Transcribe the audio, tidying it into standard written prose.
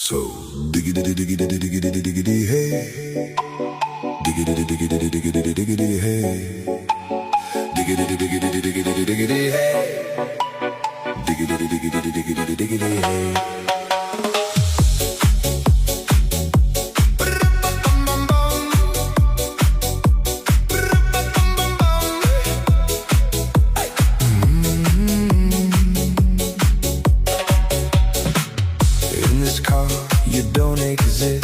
So diggity diggity diggity diggity hey, diggity diggity diggity diggity hey, diggity diggity diggity diggity hey, diggity diggity diggity diggity hey. In this car, you don't exist.